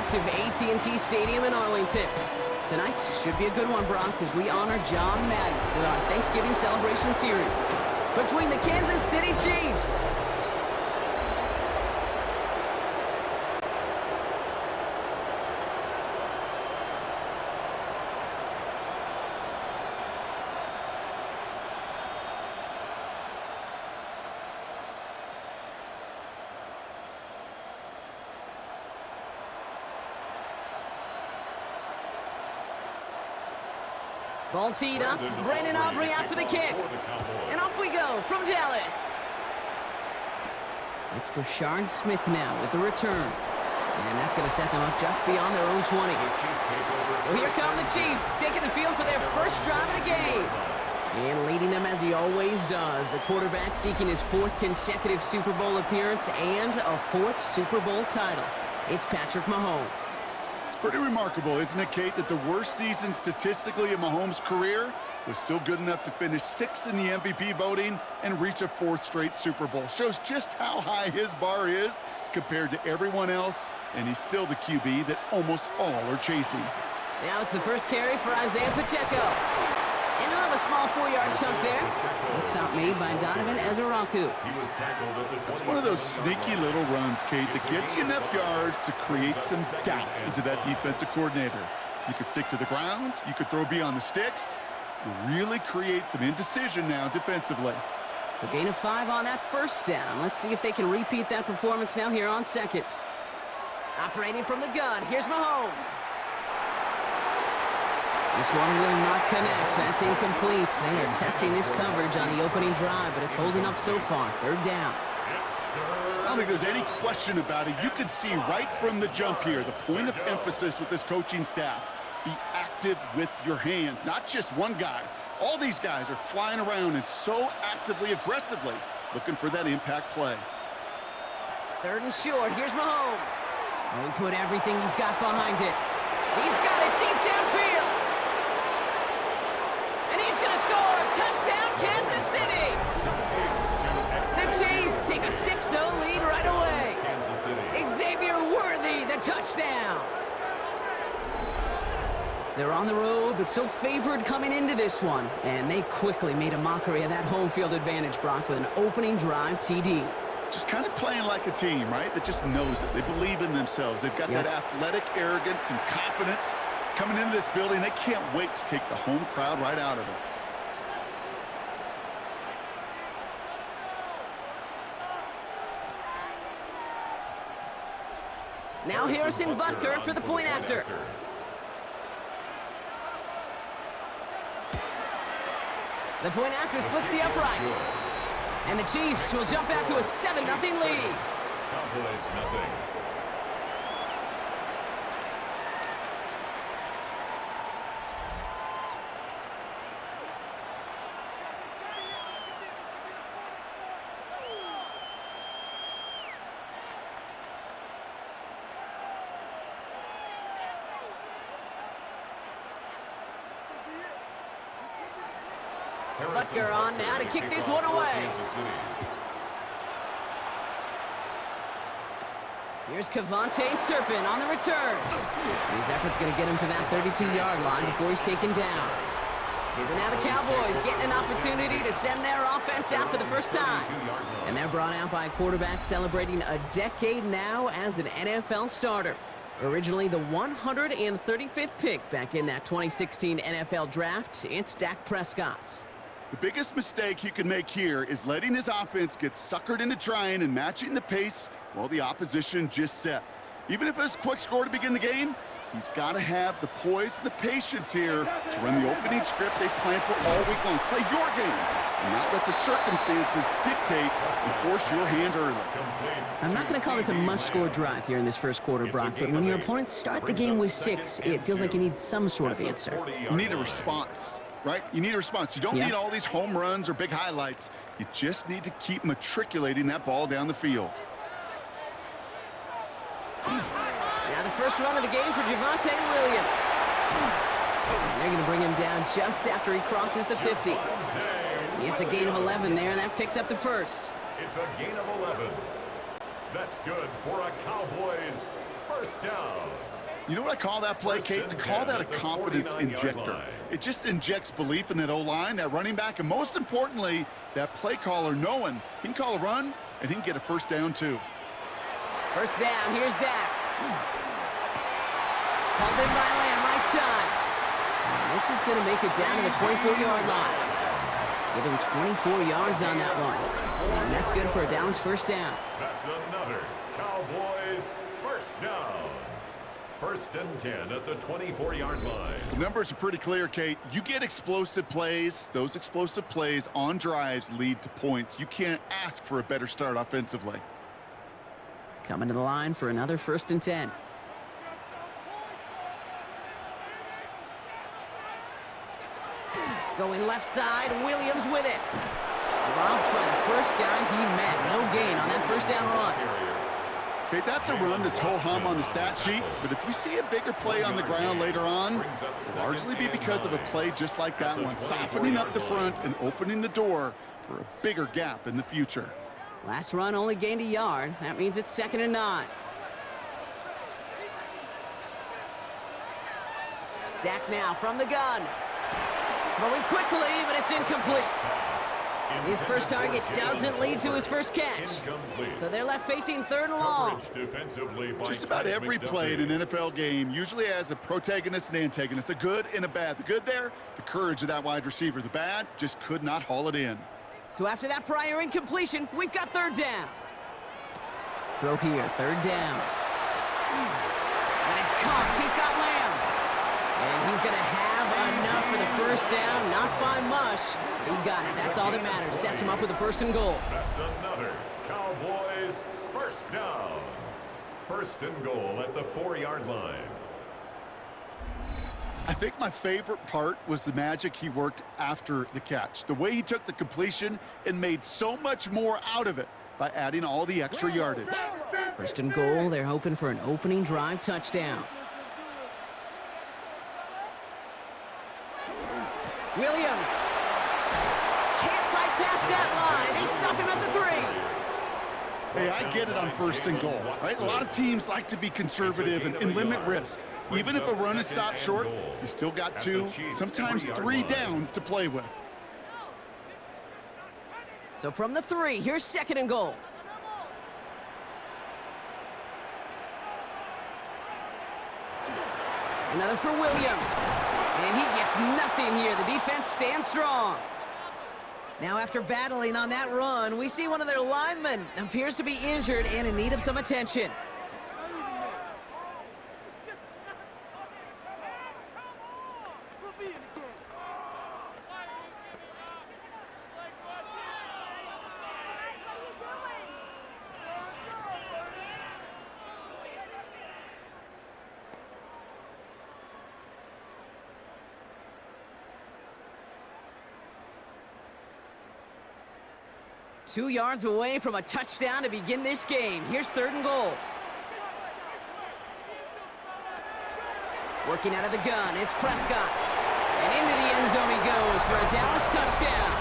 massive AT&T Stadium in Arlington. Tonight should be a good one, Brock, as we honor John Madden with our Thanksgiving celebration series between the Kansas City Chiefs. Ball teed up. Brandon Aubrey out for the kick. And off we go from Dallas. It's Brashard Smith now with the return. And that's going to set them up just beyond their own 20. So here come the Chiefs, taking the field for their first drive of the game. And leading them as he always does. A quarterback seeking his 4th consecutive Super Bowl appearance and a 4th Super Bowl title. It's Patrick Mahomes. Pretty remarkable, isn't it, Kate, that the worst season statistically in Mahomes' career was still good enough to finish 6th in the MVP voting and reach a 4th straight Super Bowl. Shows just how high his bar is compared to everyone else, and he's still the QB that almost all are chasing. Now it's the first carry for Isaiah Pacheco. And he'll have a small 4-yard chunk there. That stop made by Donovan Ezeraku. That's one of those sneaky little runs, Kate, that gets you enough yards to create some doubt into that defensive coordinator. You could stick to the ground. You could throw beyond the sticks. Really create some indecision now defensively. So gain of 5 on that first down. Let's see if they can repeat that performance now here on second. Operating from the gun, here's Mahomes. This one will not connect. That's incomplete. They are testing this coverage on the opening drive, but it's holding up so far. 3rd down. I don't think there's any question about it. You can see right from the jump here, the point of emphasis with this coaching staff. Be active with your hands, not just one guy. All these guys are flying around and so actively, aggressively looking for that impact play. 3rd and short. Here's Mahomes. And he put everything he's got behind it. He's got it deep downfield. Touchdown, Kansas City! The Chiefs take a 6-0 lead right away. Xavier Worthy, the touchdown. They're on the road, but still favored coming into this one. And they quickly made a mockery of that home field advantage, Brock, with an opening drive TD. Just kind of playing like a team, right? That just knows it. They believe in themselves. They've got that athletic arrogance and confidence. Coming into this building, they can't wait to take the home crowd right out of it. Now Harrison Butker for the point after. The point after splits the upright. And the Chiefs will jump out to a 7-0 lead. Cowboys nothing. Butker on now to kick this one away. Here's Kevontae Turpin on the return. His effort's going to get him to that 32-yard line before he's taken down. So now the Cowboys getting an opportunity to send their offense out for the first time. And they're brought out by a quarterback celebrating a decade now as an NFL starter. Originally the 135th pick back in that 2016 NFL Draft, it's Dak Prescott. The biggest mistake he could make here is letting his offense get suckered into trying and matching the pace while the opposition just set. Even if it's a quick score to begin the game, he's got to have the poise and the patience here to run the opening script they planned for all week long. Play your game and not let the circumstances dictate and force your hand early. I'm not going to call this a must-score drive here in this first quarter, Brock, but when your opponents start the game with 6, it feels like you need some sort of answer. You need a response. Right? You need a response. You don't need all these home runs or big highlights. You just need to keep matriculating that ball down the field. Now the first run of the game for Javonte Williams. And they're going to bring him down just after he crosses the 50. It's a gain of 11 there, and that picks up the first. It's a gain of 11. That's good for a Cowboys first down. You know what I call that play, Kate? To call that a confidence injector. It just injects belief in that O-line, that running back, and most importantly, that play caller knowing he can call a run and he can get a first down too. First down, here's Dak. Called in by Lamb, right side. And this is going to make it down to the 24-yard line. Give him 24 yards on that one. And that's good for a Dallas first down. That's another Cowboys first down. First and 10 at the 24-yard line. The numbers are pretty clear, Kate. You get explosive plays. Those explosive plays on drives lead to points. You can't ask for a better start offensively. Coming to the line for another first and 10. Going left side, Williams with it. Dropped by the first guy he met. No gain on that first down run. Okay, that's a run that's ho-hum on the stat sheet, but if you see a bigger play on the ground later on, it'll largely be because of a play just like that one, softening up the front and opening the door for a bigger gap in the future. Last run only gained a yard. That means it's 2nd and 9. Dak now from the gun. Going quickly, but it's incomplete. His first target doesn't lead to his first catch. So they're left facing 3rd and long. Just about every play in an NFL game usually has a protagonist and antagonist, a good and a bad. The good there, the courage of that wide receiver. The bad, just could not haul it in. So after that prior incompletion, we've got 3rd down. Throw here, 3rd down. That is caught. He's got Lamb. And he's going to have enough for the first down, not by much. He got it. That's all that matters. Sets him up with a 1st and goal. That's another Cowboys first down. 1st and goal at the 4-yard line. I think my favorite part was the magic he worked after the catch. The way he took the completion and made so much more out of it by adding all the extra yardage. 1st and goal. They're hoping for an opening drive touchdown. Williams. Can't fight past that line. They stop him at the 3. Hey, I get it on 1st and goal, right? A lot of teams like to be conservative and limit risk. Even if a run is stopped short, you still got 2, sometimes 3 downs to play with. So from the 3, here's 2nd and goal. Another for Williams. And he gets nothing here. The defense stands strong. Now after battling on that run, we see one of their linemen appears to be injured and in need of some attention. Two yards away from a touchdown to begin this game. Here's 3rd and goal. Working out of the gun, it's Prescott. And into the end zone he goes for a Dallas touchdown.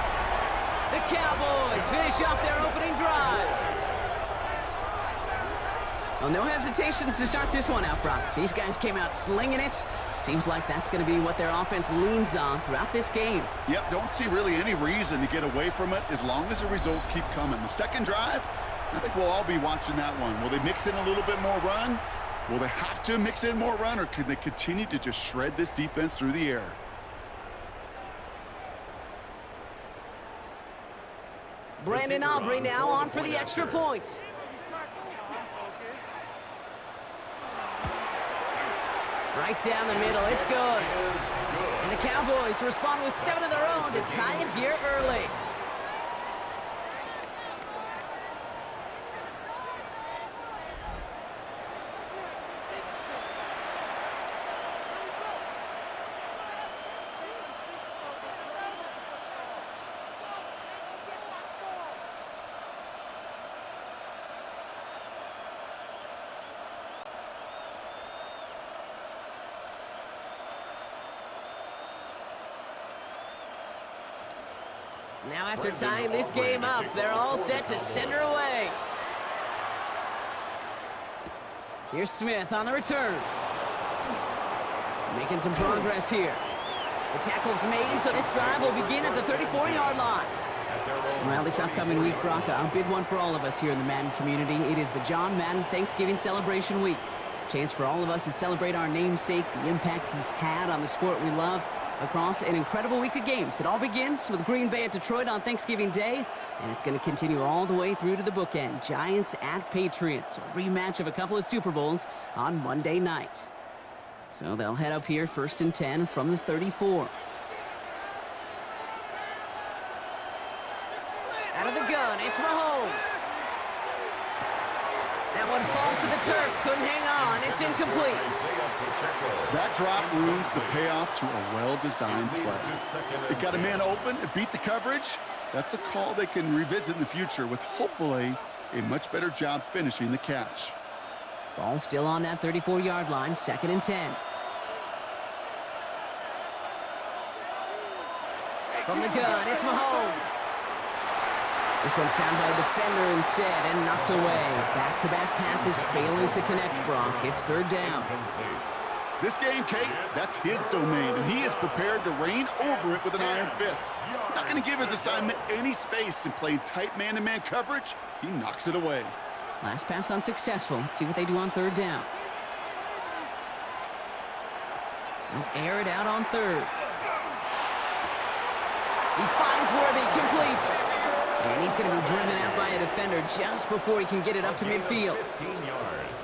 The Cowboys finish off their opening drive. Well, no hesitations to start this one out, Brock. These guys came out slinging it. Seems like that's going to be what their offense leans on throughout this game. Yep, don't see really any reason to get away from it as long as the results keep coming. The second drive, I think we'll all be watching that one. Will they mix in a little bit more run? Will they have to mix in more run, or could they continue to just shred this defense through the air? Brandon Aubrey now on for the extra point. Right down the middle, it's good. And the Cowboys respond with 7 of their own to tie it here early. Now after tying this game up, they're all set to send her away. Here's Smith on the return. Making some progress here. The tackle's made, so this drive will begin at the 34-yard line. Well, this upcoming week, Brock, a big one for all of us here in the Madden community. It is the John Madden Thanksgiving Celebration Week. Chance for all of us to celebrate our namesake, the impact he's had on the sport we love across an incredible week of games. It all begins with Green Bay at Detroit on Thanksgiving Day, and it's going to continue all the way through to the bookend. Giants at Patriots, a rematch of a couple of Super Bowls on Monday night. So they'll head up here, 1st and 10 from the 34. Out of the gun, it's Mahomes. That one falls to the turf, couldn't hang on, it's incomplete. That drop ruins the payoff to a well-designed play. It got a man open, it beat the coverage. That's a call they can revisit in the future with hopefully a much better job finishing the catch. Ball still on that 34-yard line, 2nd and 10. From the gun, it's Mahomes. This one found by a defender instead and knocked away. Back-to-back passes failing to connect, Brock. It's 3rd down. This game, Kate, that's his domain, and he is prepared to reign over it with an iron fist. Not going to give his assignment any space, and playing tight man-to-man coverage, he knocks it away. Last pass unsuccessful. Let's see what they do on 3rd down. They'll air it out on 3rd. He finds Worthy, complete. And he's going to be driven out by a defender just before he can get it up to midfield.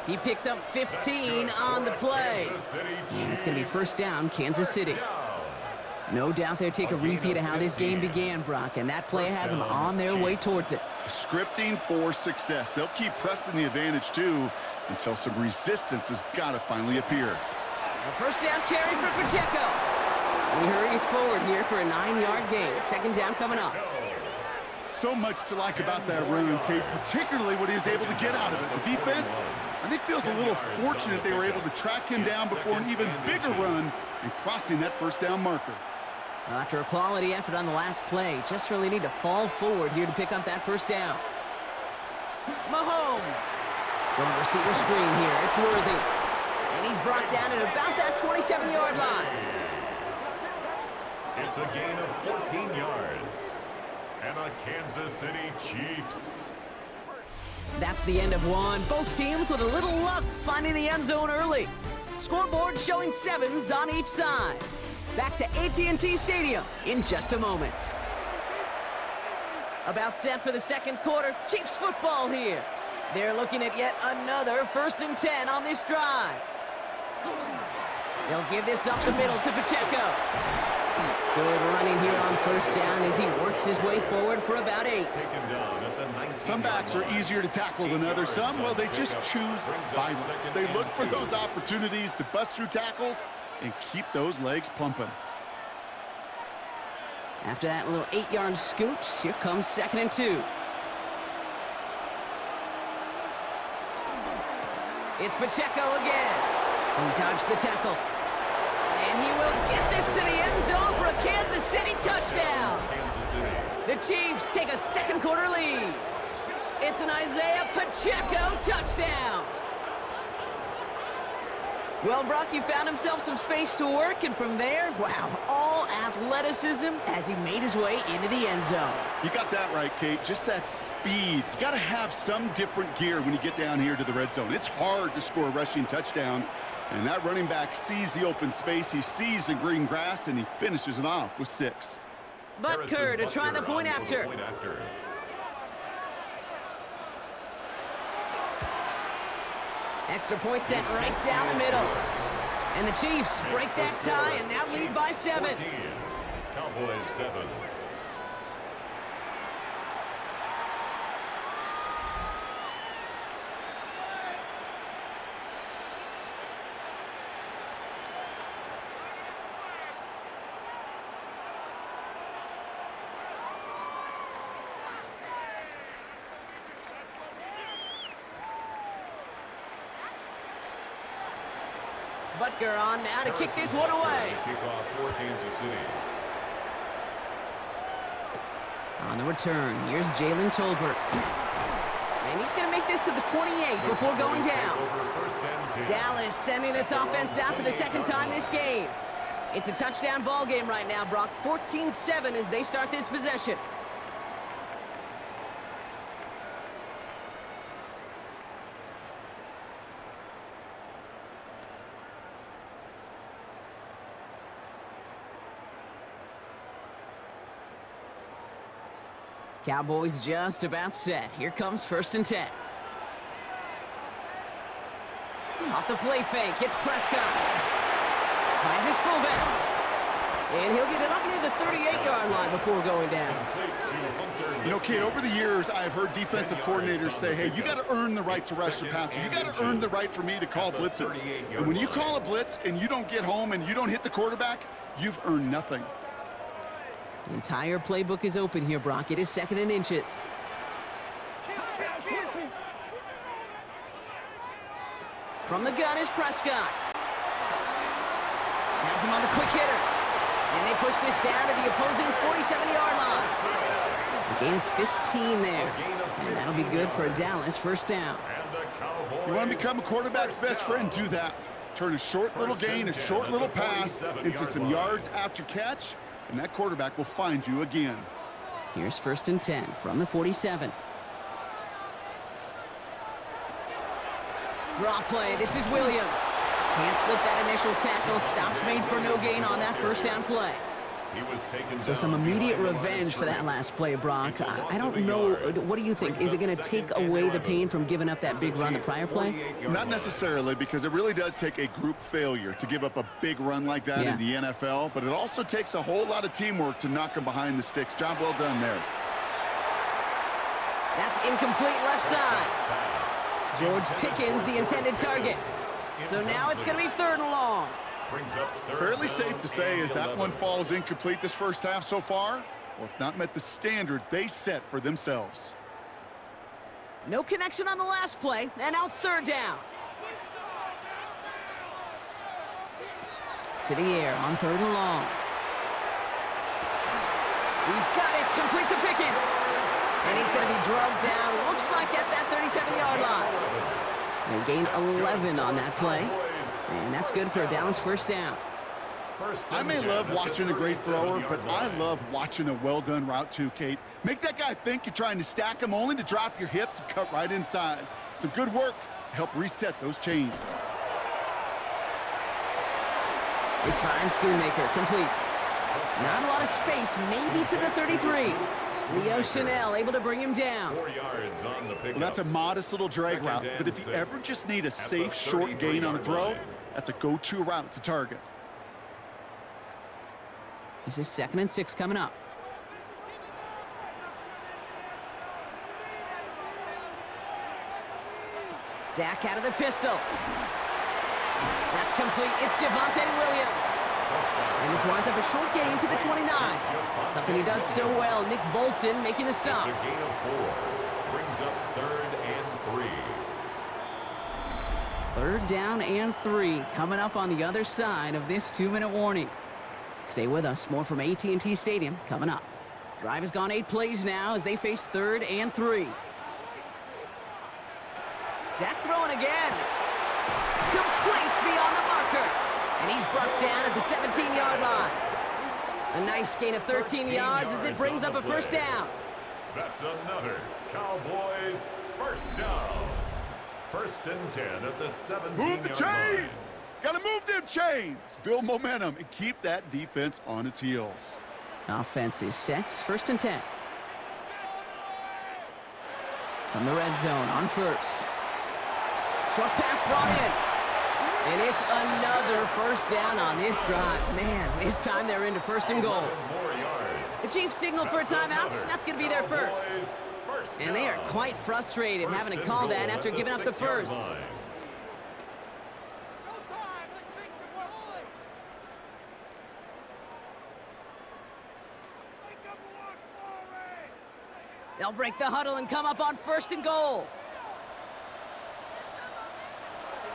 He picks up 15 on the play. And it's going to be 1st down, Kansas City. No doubt they'll take a repeat of how this game began, Brock, and that play has them on their way towards it. Scripting for success. They'll keep pressing the advantage, too, until some resistance has got to finally appear. A 1st down carry for Pacheco. He hurries forward here for a 9-yard gain. 2nd down coming up. So much to like about that run, Kate, particularly what he was able to get out of it. The defense, I think, feels a little fortunate they were able to track him down before an even bigger run and crossing that 1st down marker. Well, after a quality effort on the last play, just really need to fall forward here to pick up that 1st down. Mahomes. Going receiver screen here. It's Worthy. And he's brought down at about that 27-yard line. It's a gain of 14 yards. And a Kansas City Chiefs. That's the end of one. Both teams with a little luck finding the end zone early. Scoreboard showing 7s on each side. Back to AT&T Stadium in just a moment. About set for the 2nd quarter. Chiefs football here. They're looking at yet another 1st and 10 on this drive. They'll give this up the middle to Pacheco. Good running here on 1st down as he works his way forward for about 8. Some backs are easier to tackle than others. Some, well, they just choose violence. They look for those opportunities to bust through tackles and keep those legs pumping. After that little 8-yard scoot, here comes 2nd and 2. It's Pacheco again. He dodged the tackle. And he will get this to the end zone for a Kansas City touchdown. The Chiefs take a 2nd quarter lead. It's an Isaiah Pacheco touchdown. Well, Brock, he found himself some space to work, and from there, wow, all athleticism as he made his way into the end zone. You got that right, Kate. Just that speed. You got to have some different gear when you get down here to the red zone. It's hard to score rushing touchdowns, and that running back sees the open space, he sees the green grass, and he finishes it off with 6. Butker to try the point after. Extra point sent right down the middle. And the Chiefs break that tie and now lead by 7. 14, Cowboys 7. Butker on now to kick this one away. Kickoff for Kansas City. On the return, here's Jalen Tolbert. And he's going to make this to the 28 before going down. Dallas sending its offense out for the second time this game. It's a touchdown ball game right now, Brock. 14-7 as they start this possession. Cowboys just about set. Here comes 1st and 10. Off the play fake, hits Prescott. Finds his fullback. And he'll get it up near the 38-yard line before going down. You know, Kate, over the years, I've heard defensive coordinators say, hey, you got to earn the right to rush the passer. You got to earn the right for me to call blitzes. And when you call a blitz and you don't get home and you don't hit the quarterback, you've earned nothing. The entire playbook is open here, Brock. It is 2nd and inches. From the gun is Prescott. Has him on the quick hitter. And they push this down to the opposing 47-yard line. A gain of 15 there. And that'll be good for a Dallas 1st down. You want to become a quarterback's best friend, do that. Turn a short little gain, a short little pass into some yards after catch, and that quarterback will find you again. Here's 1st and 10 from the 47. Draw play. This is Williams. Can't slip that initial tackle. Stops made for no gain on that 1st down play. So some immediate revenge for that last play, Brock. I don't know. What do you think? Is it going to take away the pain from giving up that big run the prior play? Not necessarily, because it really does take a group failure to give up a big run like that in the NFL, but it also takes a whole lot of teamwork to knock them behind the sticks. Job well done there. That's incomplete left side. George Pickens, the intended target. So now it's going to be 3rd and long. Fairly safe to say as that one falls incomplete this first half so far. Well, it's not met the standard they set for themselves. No connection on the last play, and now it's 3rd down. To the air on 3rd and long. He's got it, complete to Pickens. And he's going to be drugged down, looks like at that 37-yard line. They gained 11 on that play. And that's good for a Dallas 1st down. I may love watching a great thrower, but I love watching a well-done route too, Kate. Make that guy think you're trying to stack him only to drop your hips and cut right inside. Some good work to help reset those chains. This fine Schoonmaker complete. Not a lot of space, maybe to the 33. Leo Chanel able to bring him down. 4 yards on the pickup. Well, that's a modest little drag route, but if you ever just need a safe, short gain on a throw, that's a go-to route to target. This is 2nd and 6 coming up. Dak out of the pistol. That's complete. It's Javonte Williams. And this winds up a short gain to the 29. Something he does so well. Nick Bolton making the stop. It's a gain of 4. Brings up 3rd and 3. 3rd down and 3 coming up on the other side of this 2-minute warning. Stay with us. More from AT&T Stadium coming up. Drive has gone 8 plays now as they face 3rd and 3. Dak throwing again. Complete beyond the marker. And he's brought down at the 17-yard line. A nice gain of 13 yards as it brings up a 1st down. That's another Cowboys 1st down. 1st and 10 at the 17-yard line. Move the chains! Got to move them chains! Build momentum and keep that defense on its heels. Offense is set. 1st and 10. From the red zone on 1st. Short pass brought in. And it's another 1st down on this drive. Man, this time they're into 1st and goal. The Chiefs signal for a timeout. That's going to be their 1st. And they are quite frustrated having to call that after giving up the 1st. They'll break the huddle and come up on 1st and goal.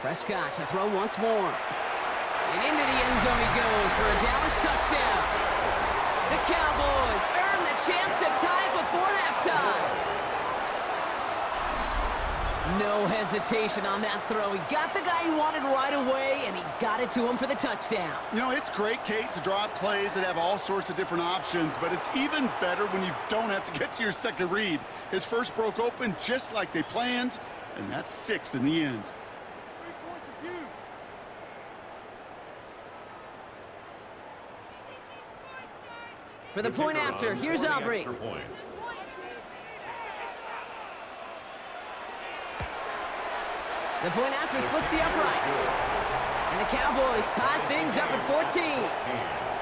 Prescott to throw once more. And into the end zone he goes for a Dallas touchdown. The Cowboys earn the chance to tie before halftime. No hesitation on that throw. He got the guy he wanted right away, and he got it to him for the touchdown. You know, it's great, Kate, to draw up plays that have all sorts of different options, but it's even better when you don't have to get to your second read. His first broke open just like they planned, and that's 6 in the end. For the point after, here's Aubrey. The point after splits the uprights. And the Cowboys tie things up at 14.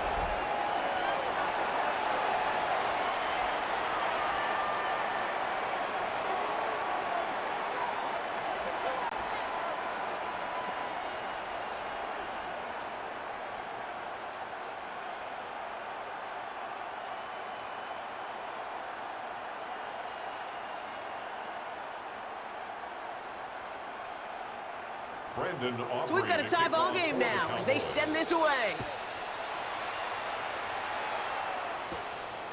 So we've got a tie ball game now as they send this away.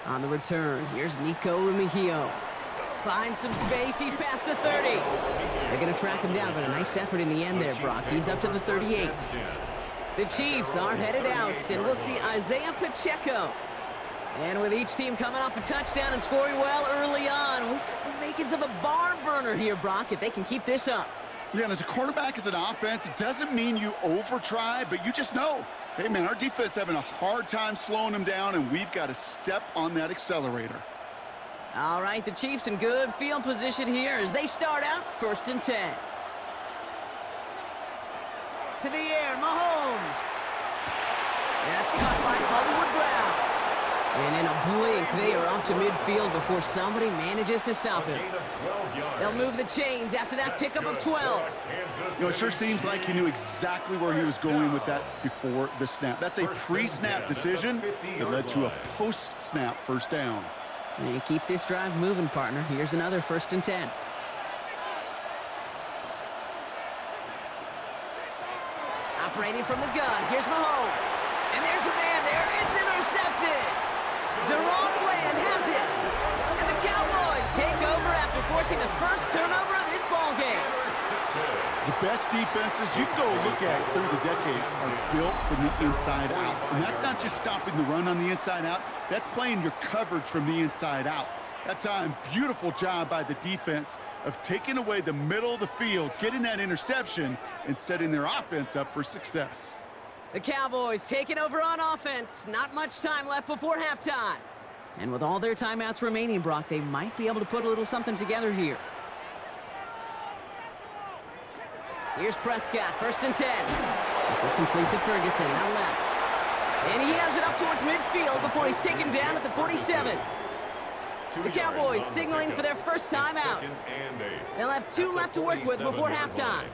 On the return, here's Nico Remigio. Finds some space, he's past the 30. They're going to track him down, but a nice effort in the end there, Brock. He's up to the 38. The Chiefs are headed out, and we'll see Isaiah Pacheco. And with each team coming off a touchdown and scoring well early on, we've got the makings of a barn burner here, Brock, if they can keep this up. Yeah, and as a quarterback, as an offense, it doesn't mean you over-try, but you just know, hey, man, our defense having a hard time slowing them down, and we've got to step on that accelerator. All right, the Chiefs in good field position here as they start out 1st and 10. To the air, Mahomes. That's caught by Hollywood Brown. And in a blink, they are up to midfield before somebody manages to stop him. They'll move the chains after that pickup of 12. You know, it sure seems like he knew exactly where he was going with that before the snap. That's a pre-snap decision that led to a post-snap first down. And keep this drive moving, partner. Here's another 1st and 10. Operating from the gun, here's Mahomes. And there's a man there. It's intercepted. Deron Bland has it. And the Cowboys take over after forcing the first turnover of this ball game. The best defenses you can go look at through the decades are built from the inside out. And that's not just stopping the run on the inside out. That's playing your coverage from the inside out. That time, beautiful job by the defense of taking away the middle of the field, getting that interception, and setting their offense up for success. The Cowboys taking over on offense. Not much time left before halftime. And with all their timeouts remaining, Brock, they might be able to put a little something together here. Here's Prescott, 1st and 10. This is complete to Ferguson, out left. And he has it up towards midfield before he's taken down at the 47. The Cowboys signaling for their first timeout. They'll have 2 left to work with before halftime.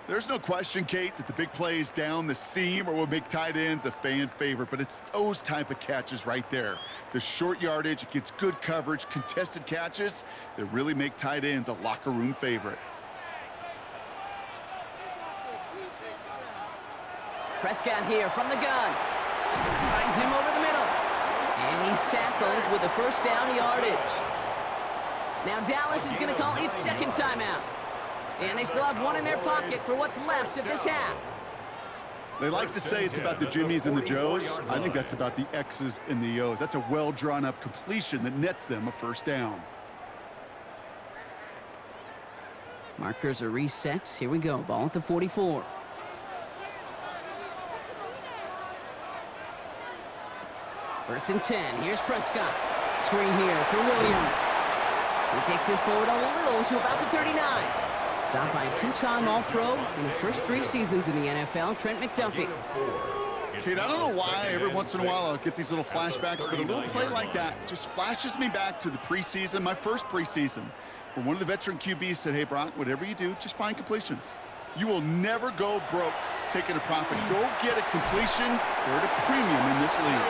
There's no question, Kate, that the big plays down the seam or will make tight ends a fan favorite, but it's those type of catches right there. The short yardage, it gets good coverage, contested catches that really make tight ends a locker room favorite. Prescott here from the gun. Finds him over the middle. And he's tackled with the first down yardage. Now Dallas is going to call its second timeout. And they still have 1 in their pocket for what's left of this half. They like to say it's about the Jimmies and the Joes. I think that's about the X's and the O's. That's a well-drawn-up completion that nets them a first down. Markers are reset. Here we go. Ball at the 44. First and 10. Here's Prescott. Screen here for Williams. He takes this forward a little to about the 39. Stopped by a 2-time All-Pro in his first 3 seasons in the NFL, Trent McDuffie. Kate, I don't know why every once in a while I'll get these little flashbacks, but a little play like that just flashes me back to the preseason, my first preseason, where one of the veteran QBs said, hey, Brock, whatever you do, just find completions. You will never go broke taking a profit. Go get a completion. They're at a premium in this league.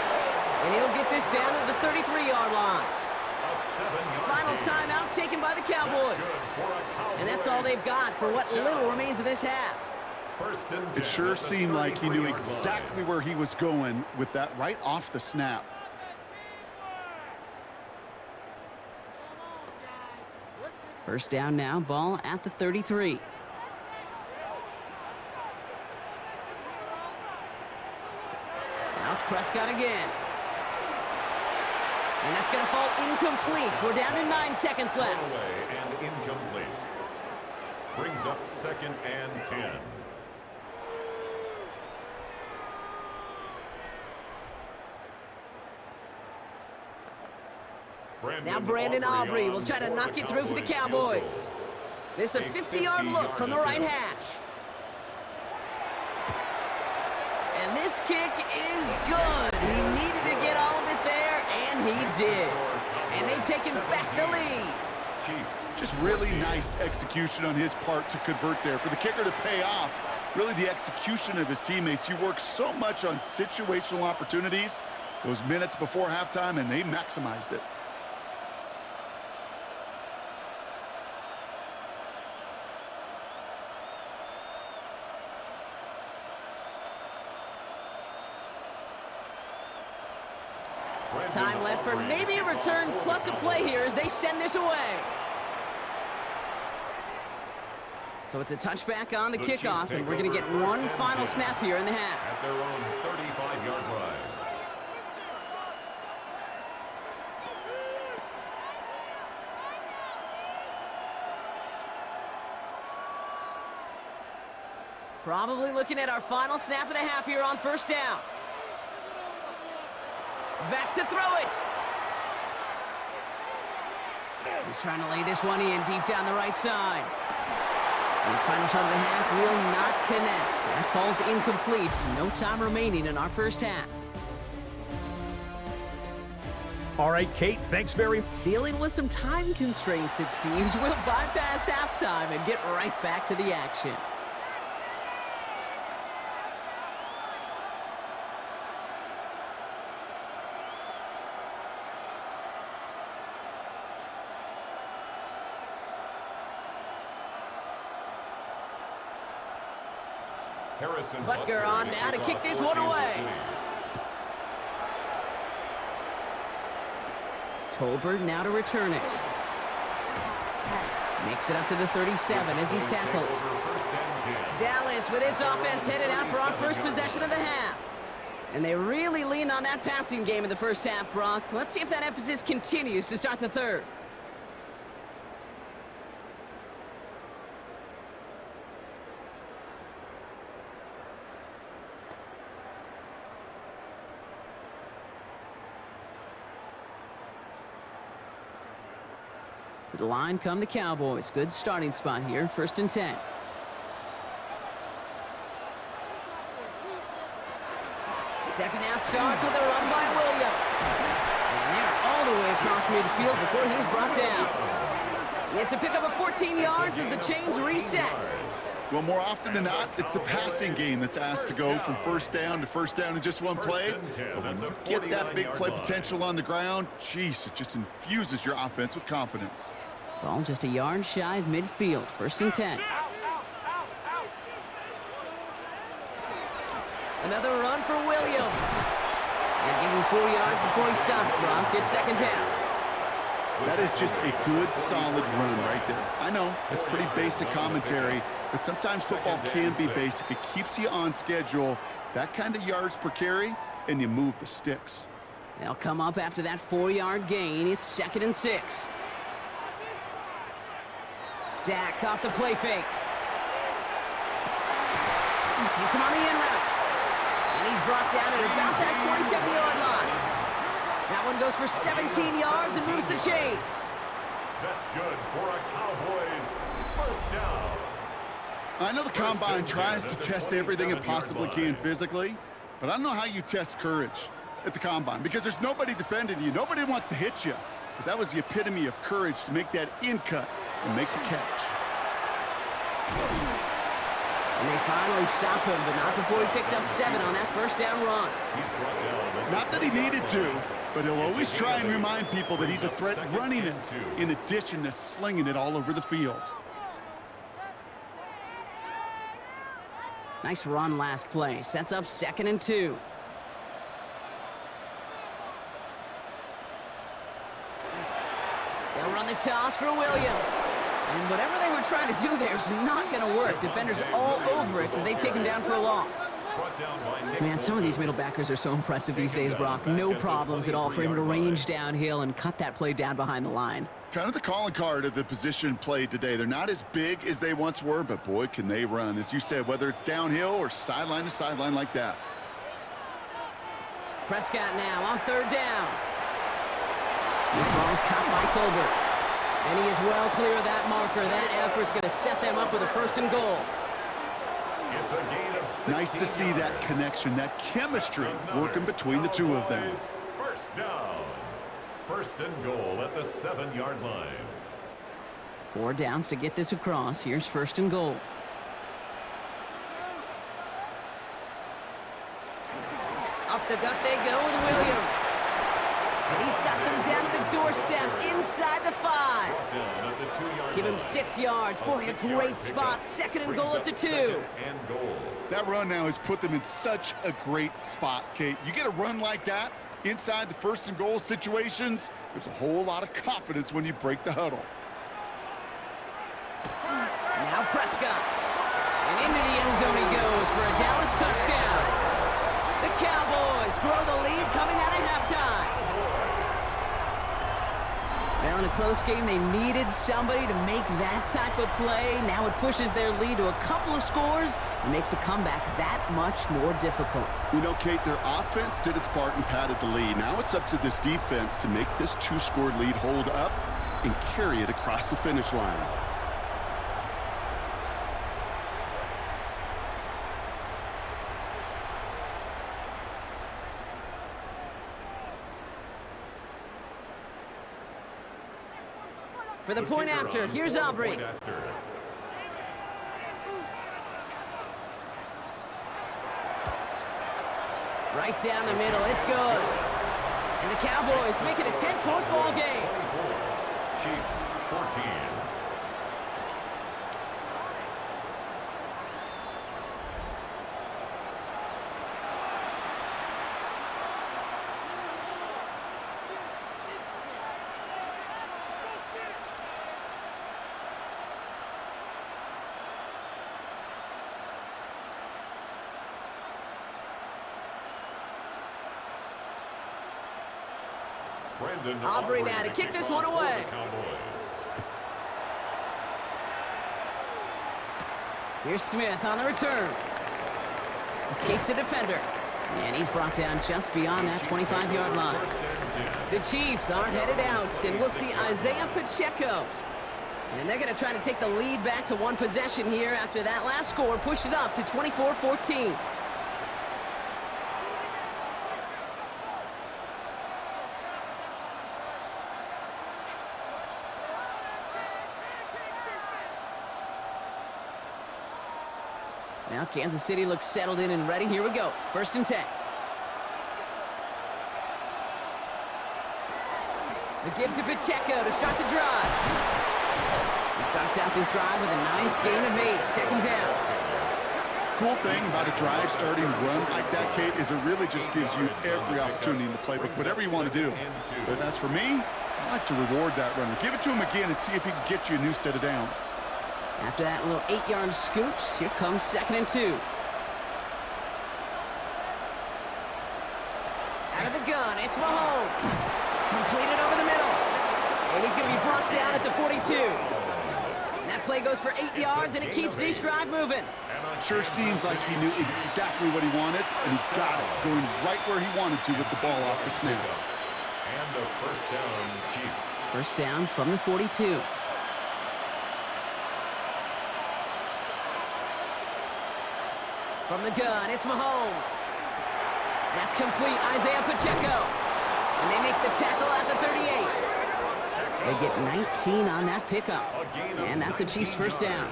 And he'll get this down to the 33-yard line. Final timeout taken by the Cowboys. And that's all they've got for what little remains of this half. It sure seemed like he knew exactly where he was going with that right off the snap. First down now, ball at the 33. Now it's Prescott again. And that's going to fall incomplete. We're down to 9 seconds left. Away and incomplete. Brings up 2nd and 10. Now Brandon Aubrey will try to knock it through for the Cowboys. This is a 50-yard look from the right hash. And this kick is good. He needed to get all of it there, and he did. And they've taken back the lead. Just really nice execution on his part to convert there. For the kicker to pay off, really the execution of his teammates. He works so much on situational opportunities those minutes before halftime, and they maximized it. Time left for maybe a return plus a play here as they send this away. So it's a touchback on the kickoff, and we're going to get one final snap here in the half. At their own 35-yard line. Probably looking at our final snap of the half here on first down. Back to throw it. He's trying to lay this one in deep down the right side. And his final shot of the half will not connect. That falls incomplete. No time remaining in our first half. All right, Kate, thanks very much. Dealing with some time constraints, it seems. We'll bypass halftime and get right back to the action. Butker on now to kick this one away. Tolbert now to return it. Makes it up to the 37 as he's tackled. Dallas with its offense headed out for our first possession of the half. And they really leaned on that passing game in the first half, Brock. Let's see if that emphasis continues to start the third. To the line come the Cowboys. Good starting spot here. 1st and 10. Second half starts with a run by Williams. And they're all the way across midfield before he's brought down. It's a pickup of 14 yards as the chains reset. Well, more often than not, it's the passing game that's asked to go from first down in just one play. But when you get that big play potential on the ground, geez, it just infuses your offense with confidence. Ball just a yard shy of midfield. 1st and 10. Another run for Williams. And give him 4 yards before he stops, Brock. It's 2nd down. That is just a good, solid run right there. I know, it's pretty basic commentary, but sometimes football can be basic. It keeps you on schedule, that kind of yards per carry, and you move the sticks. They'll come up after that 4-yard gain. It's 2nd and 6. Dak off the play fake. Hits him on the in route. And he's brought down at about that 27-yard line. That one goes for 17 yards and moves the chains. That's good for a Cowboys first down. I know the Combine tries to test everything it possibly can physically, but I don't know how you test courage at the Combine because there's nobody defending you. Nobody wants to hit you. But that was the epitome of courage to make that in cut and make the catch. And they finally stop him, but not before he picked up 7 on that first down run. Not that he needed to, but he'll always try and remind people that he's a threat running it in addition to slinging it all over the field. Nice run last play. Sets up 2nd and 2. They'll run the toss for Williams. And whatever they were trying to do there is not going to work. Defenders all over it, so they take him down for a loss. Man, some of these middle backers are so impressive these days, Brock. No problems at all for him to range downhill and cut that play down behind the line. Kind of the calling card of the position played today. They're not as big as they once were, but boy, can they run. As you said, whether it's downhill or sideline to sideline like that. Prescott now on third down. This ball's caught by Tolbert. And he is well clear of that marker. That effort's going to set them up with a 1st and goal. It's a gain of 16 Nice to see that connection, that chemistry working between the two of them. First down. 1st and goal at the 7-yard line. 4 downs to get this across. Here's 1st and goal. Up the gut they go with Williams. And he's got them down to the doorstep inside the 5. Give him 6 yards. Boy, a great spot. 2nd and goal at the 2. That run now has put them in such a great spot, Kate. You get a run like that inside the 1st and goal situations, there's a whole lot of confidence when you break the huddle. Now Prescott. And into the end zone he goes for a Dallas touchdown. The Cowboys grow the lead coming out of halftime. Well, in a close game, they needed somebody to make that type of play. Now it pushes their lead to a couple of scores and makes a comeback that much more difficult. You know, Kate, their offense did its part and padded the lead. Now it's up to this defense to make this 2-score lead hold up and carry it across the finish line. For the point after, here's Aubrey. Right down the middle, it's good. And the Cowboys make it a 10-point ball game. Chiefs 14. Aubrey now to kick this one away. Here's Smith on the return. Escapes a defender. And he's brought down just beyond that 25-yard line. The Chiefs aren't headed out, and we'll see Isaiah Pacheco. And they're going to try to take the lead back to 1 possession here after that last score pushed it up to 24-14. Now Kansas City looks settled in and ready. Here we go. 1st and 10. The give to Pacheco to start the drive. He starts out this drive with a nice gain of 8. 2nd down. Cool thing about a drive starting run like that, Kate, is it really just gives you every opportunity in the playbook, whatever you want to do. But as for me, I like to reward that runner. Give it to him again and see if he can get you a new set of downs. After that little 8-yard scoot, here comes 2nd and 2. Out of the gun, it's Mahomes. Completed over the middle. And he's going to be brought down at the 42. And that play goes for 8 yards, and it keeps this drive moving. Sure seems like he knew exactly what he wanted, and he got it, going right where he wanted to with the ball off the snap. And a 1st down, Chiefs. 1st down from the 42. From the gun, it's Mahomes. That's complete, Isaiah Pacheco. And they make the tackle at the 38. They get 19 on that pickup. And that's a Chiefs 1st down.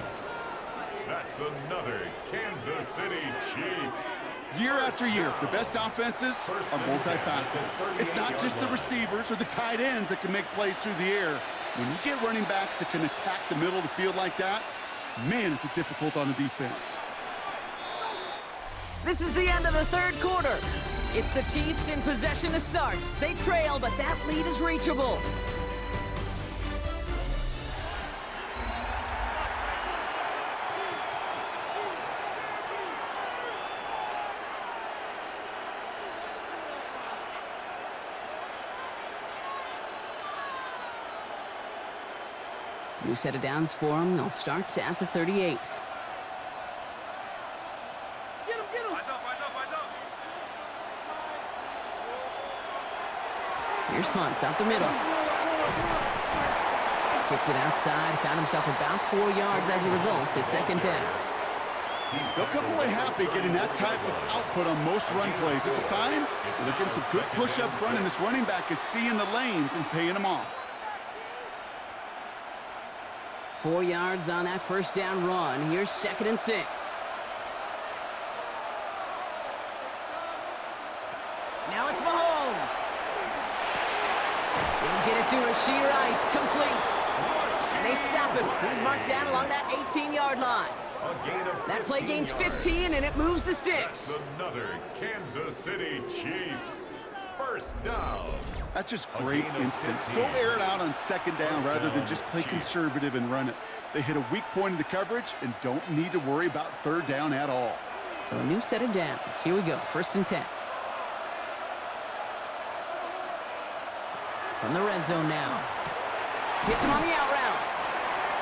That's another Kansas City Chiefs. Year after year, the best offenses are multifaceted. It's not just the receivers or the tight ends that can make plays through the air. When you get running backs that can attack the middle of the field like that, man, is it difficult on the defense. This is the end of the 3rd quarter. It's the Chiefs in possession to start. They trail, but that lead is reachable. New set of downs for him. They'll start at the 38. Here's Hunt up the middle. Kicked it outside, found himself about 4 yards as a result. It's second down. They'll come away happy getting that type of output on most run plays. It's a sign that they're getting some good push up front, and this running back is seeing the lanes and paying them off. 4 yards on that first down run. Here's 2nd and 6. Now it's Mahomes. They'll get it to Rashee Rice, complete. And they stop him. He's marked down along that 18-yard line. That play gains 15, and it moves the sticks. Another Kansas City Chiefs. First down. That's just great instincts. Go air it out on 2nd down rather than just play conservative and run it. They hit a weak point in the coverage and don't need to worry about 3rd down at all. So a new set of downs. Here we go, 1st and 10. From the red zone now. Hits him on the out route.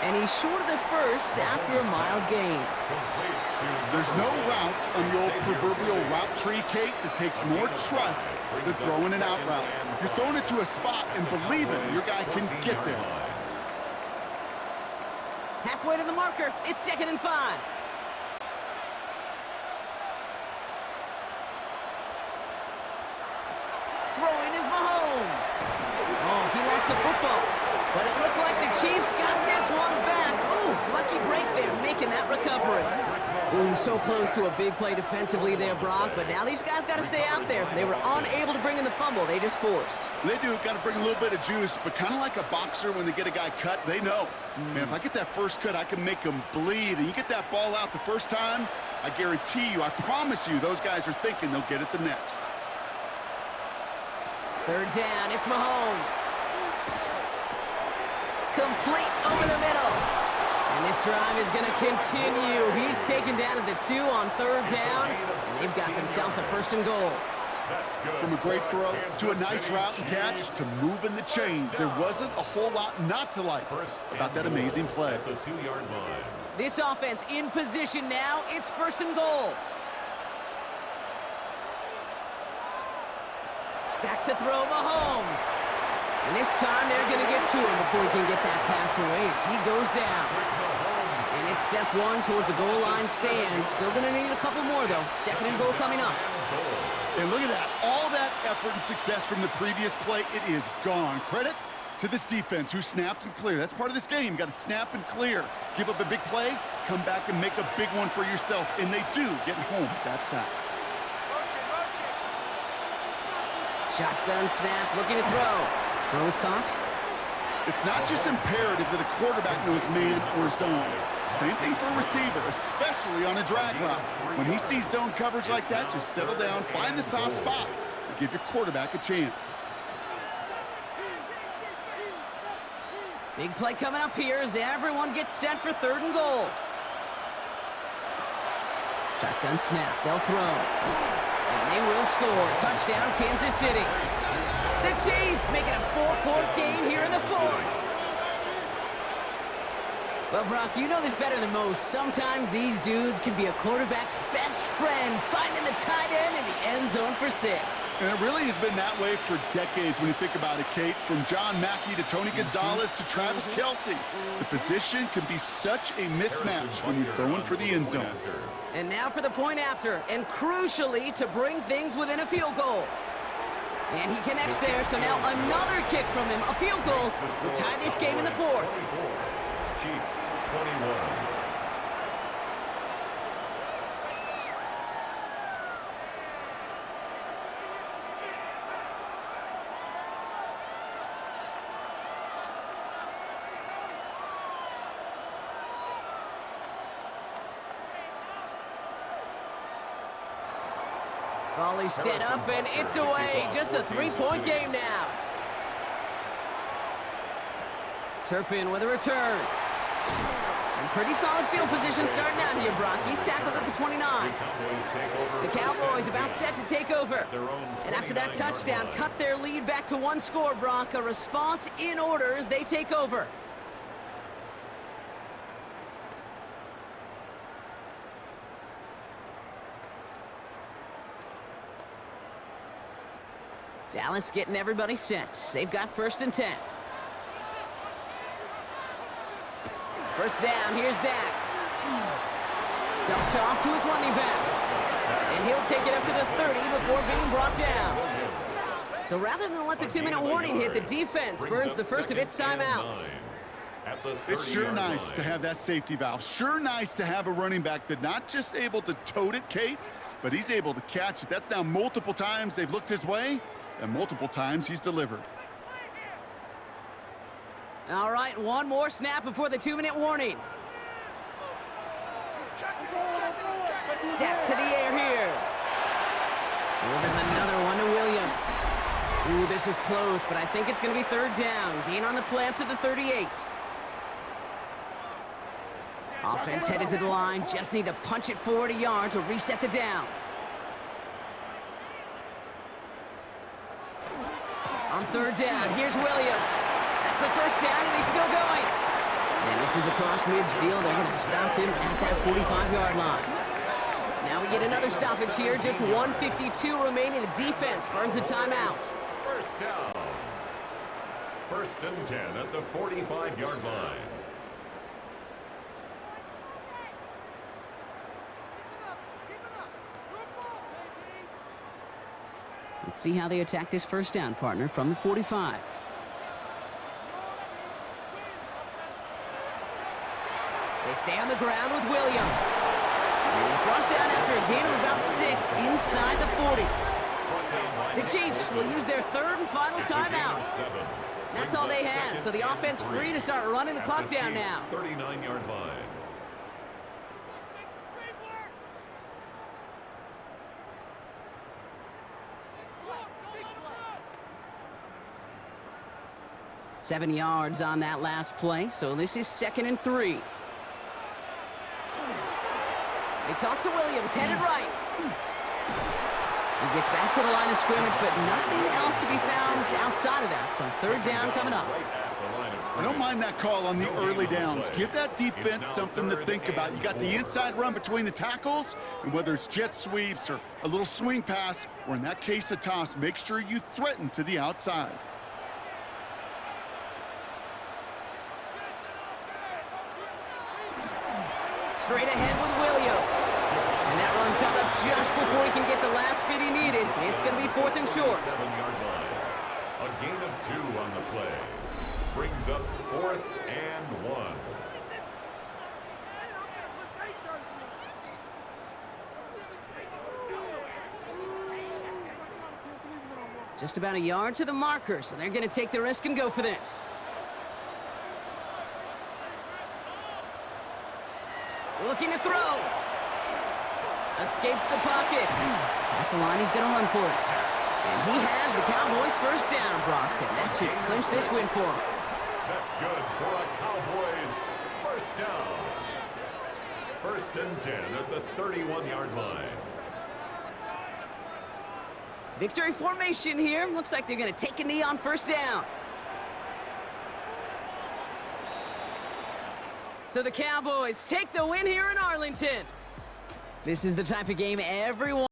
And he's short of the first after a mild gain. There's no routes on the old proverbial route tree, Kate, that takes more trust than throwing an out route. You're throwing it to a spot and believing your guy can get there. Halfway to the marker. It's 2nd and 5. Throwing is Mahomes. Oh, he lost the football. But it looked like the Chiefs got this one back. Ooh, lucky break there, making that recovery. Ooh, so close to a big play defensively there, Brock. But now these guys got to stay out there. They were unable to bring in the fumble. They just forced. They do. Got to bring a little bit of juice. But kind of like a boxer when they get a guy cut, they know. Man, if I get that first cut, I can make him bleed. And you get that ball out the first time, I guarantee you, I promise you, those guys are thinking they'll get it the next. 3rd down. It's Mahomes. Complete over the middle. And this drive is going to continue. He's taken down at the 2 on 3rd down. And they've got themselves a 1st and goal. From a great throw to a nice route and catch to moving the chains. There wasn't a whole lot not to like about that amazing play. At the 2-yard line. This offense in position now. It's 1st and goal. Back to throw Mahomes. And this time they're going to get to him before he can get that pass away as he goes down. And it's step 1 towards a goal line stand. Still going to need a couple more, though. 2nd and goal coming up. And look at that. All that effort and success from the previous play, it is gone. Credit to this defense who snapped and cleared. That's part of this game. You got to snap and clear. Give up a big play, come back and make a big one for yourself. And they do get home with that sack. Shotgun snap, looking to throw. Throw is caught. It's not just imperative that a quarterback knows man or zone. Same thing for a receiver, especially on a drag route. When he sees zone coverage like that, just settle down, find the soft spot, and give your quarterback a chance. Big play coming up here as everyone gets set for 3rd and goal. Shotgun snap, they'll throw. And they will score. Touchdown, Kansas City. The Chiefs making a 4-point game here in the 4th. Well, Brock, you know this better than most. Sometimes these dudes can be a quarterback's best friend, finding the tight end in the end zone for 6. And it really has been that way for decades when you think about it, Kate. From John Mackey to Tony Gonzalez to Travis Kelce. The position can be such a mismatch when you're throwing for the end zone. And now for the point after, and crucially to bring things within a field goal. And he connects there, so now another kick from him, a field goal, will tie this game in the 4th. Chiefs 21. Volley set up, and it's away. Just a 3-point game now. Turpin with a return. And pretty solid field position starting out here, Brock. He's tackled at the 29. The Cowboys about set to take over. And after that touchdown, cut their lead back to 1 score, Brock. A response in order as they take over. Dallas getting everybody set. They've got 1st and 10. First down, here's Dak. Dumped off to his running back. And he'll take it up to the 30 before being brought down. So rather than let the 2-minute warning hit, the defense burns the first of its timeouts. It's sure nice to have that safety valve. Sure nice to have a running back that's not just able to tote it, Kate, but he's able to catch it. That's now multiple times they've looked his way, and multiple times he's delivered. All right, one more snap before the 2-minute warning. Dak to the air here. Delivers another one to Williams. Ooh, this is close, but I think it's going to be 3rd down. Gain on the play up to the 38. Offense headed to the line. Just need to punch it forward a yard to reset the downs. On 3rd down, here's Williams. That's the 1st down, and he's still going. And this is across midfield. They're going to stop him at that 45-yard line. Now we get another stoppage here. Just 1:52 remaining. The defense burns a timeout. 1st down. 1st and 10 at the 45-yard line. Let's see how they attack this 1st down, partner, from the 45. They stay on the ground with Williams. And he's brought down after a gain of about 6 inside the 40. The Chiefs will use their 3rd and final timeout. That's all they had, so the offense free to start running the clock down now. 39-yard line. Seven yards on that last play, so this is 2nd and 3. They toss to Williams, headed right. He gets back to the line of scrimmage, but nothing else to be found outside of that. So 3rd down coming up. I don't mind that call on the early downs. Give that defense something to think about. You got the inside run between the tackles, and whether it's jet sweeps or a little swing pass, or in that case a toss, make sure you threaten to the outside. Straight ahead with Williams. And that runs held up just before he can get the last bit he needed. It's going to be 4th and short. 7-yard line. A gain of 2 on the play. Brings up 4th and 1. Just about a yard to the marker, so they're going to take the risk and go for this. Looking to throw. Escapes the pocket. That's the line, he's going to run for it. And he has the Cowboys' 1st down, Brock, and that should clinch this win for him. That's good for a Cowboys 1st down. 1st and 10 at the 31-yard line. Victory formation here. Looks like they're going to take a knee on 1st down. So the Cowboys take the win here in Arlington. This is the type of game everyone